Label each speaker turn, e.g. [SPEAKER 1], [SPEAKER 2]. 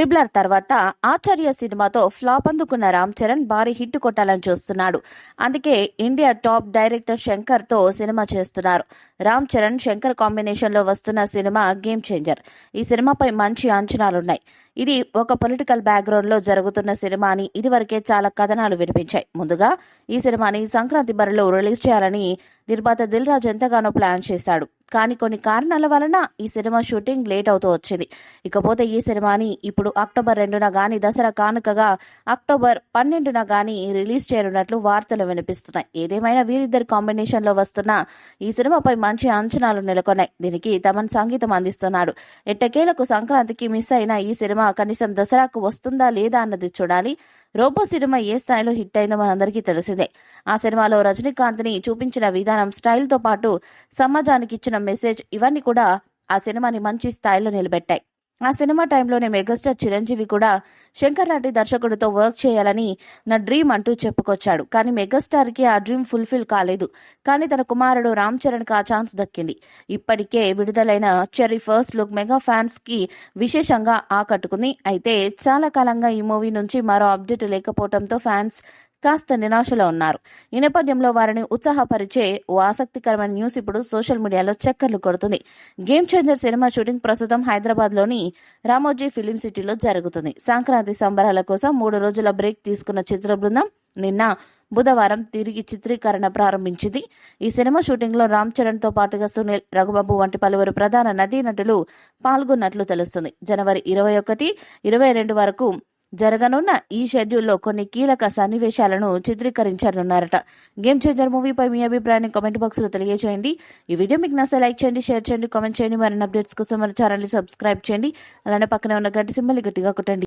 [SPEAKER 1] Triple R తర్వాత ఆచార్య సినిమాతో flop అందుకున్న రామ్ చరణ్ భారీ హిట్ కొట్టాలని చూస్తున్నాడు. అందుకే ఇండియా టాప్ డైరెక్టర్ శంకర్ తో సినిమా చేస్తున్నారు. రామ్ చరణ్ శంకర్ కాంబినేషన్ లో వస్తున్న సినిమా గేమ్ చేంజర్. ఈ సినిమాపై మంచి అంచనాలున్నాయి. ఇది ఒక పొలిటికల్ బ్యాక్గ్రౌండ్ లో జరుగుతున్న సినిమా అని ఇదివరకే చాలా కథనాలు వినిపించాయి. ముందుగా ఈ సినిమాని సంక్రాంతి బరిలో రిలీజ్ చేయాలని నిర్మాత దిల్ రాజు ఎంతగానో ప్లాన్ చేశాడు. కానీ కొన్ని కారణాల వలన ఈ సినిమా షూటింగ్ లేట్ అవుతూ వచ్చింది. ఇకపోతే ఈ సినిమాని ఇప్పుడు అక్టోబర్ 2న గాని దసరా కానుకగా అక్టోబర్ 12న గాని రిలీజ్ చేయనున్నట్లు వార్తలు వినిపిస్తున్నాయి. ఏదేమైనా వీరిద్దరి కాంబినేషన్ లో వస్తున్న ఈ సినిమాపై మంచి అంచనాలు నెలకొన్నాయి. దీనికి తమన్ సంగీతం అందిస్తున్నాడు. ఎట్టకేలకు సంక్రాంతికి మిస్ అయిన ఈ సినిమా కనీసం దసరాకు వస్తుందా లేదా అన్నది చూడాలి. రోబో సినిమా ఏ స్థాయిలో హిట్ అయిందో మనందరికీ తెలిసిందే. ఆ సినిమాలో రజనీకాంత్ ని చూపించిన విధానం, స్టైల్ తో పాటు సమాజానికి ఇచ్చిన మెసేజ్ ఇవన్నీ కూడా ఆ సినిమాని మంచి స్థాయిలో నిలబెట్టాయి. ఆ సినిమా టైంలోనే మెగాస్టార్ చిరంజీవి కూడా శంకర్ లాంటి దర్శకుడితో వర్క్ చేయాలని నా డ్రీమ్ అంటూ చెప్పుకొచ్చాడు. కానీ మెగాస్టార్ కి ఆ డ్రీమ్ ఫుల్ఫిల్ కాలేదు. కానీ తన కుమారుడు రామ్ చరణ్ కి ఆ ఛాన్స్ దక్కింది. ఇప్పటికే విడుదలైన cherry first look mega fans కి విశేషంగా ఆకట్టుకుంది. అయితే చాలా కాలంగా ఈ మూవీ నుంచి మరో అప్డేట్ లేకపోవడంతో ఫ్యాన్స్ కాస్త నిరాశలో ఉన్నారు. ఈ నేపథ్యంలో వారిని ఉత్సాహపరిచే ఓ ఆసక్తికరమైన న్యూస్ ఇప్పుడు సోషల్ మీడియాలో చక్కర్లు కొడుతుంది. గేమ్ చేంజర్ సినిమా షూటింగ్ ప్రస్తుతం హైదరాబాద్ లోని రామోజీ ఫిలిం సిటీలో జరుగుతుంది. సంక్రాంతి సంబరాల కోసం 3 రోజుల బ్రేక్ తీసుకున్న చిత్ర బృందం నిన్న బుధవారం తిరిగి చిత్రీకరణ ప్రారంభించింది. ఈ సినిమా షూటింగ్ లో రామ్ చరణ్ తో పాటుగా సునీల్, రఘుబాబు వంటి పలువురు ప్రధాన నటీనటులు పాల్గొన్నట్లు తెలుస్తుంది. జనవరి 21, 22 వరకు జరగనున్న ఈ షెడ్యూల్లో కొన్ని కీలక సన్నివేశాలను చిత్రీకరించనున్నారట. గేమ్ చేంజర్ మూవీపై మీ అభిప్రాయాన్ని కామెంట్ బాక్స్ లో తెలియజేయండి. ఈ వీడియో మీకు నచ్చితే లైక్ చేయండి, షేర్ చేయండి, కామెంట్ చేయండి. మరిన్ని అప్డేట్స్ కోసం మన ఛానల్ ని సబ్స్క్రైబ్ చేయండి. అలానే పక్కనే ఉన్న గంట సింబల్ గట్టిగా కొట్టండి.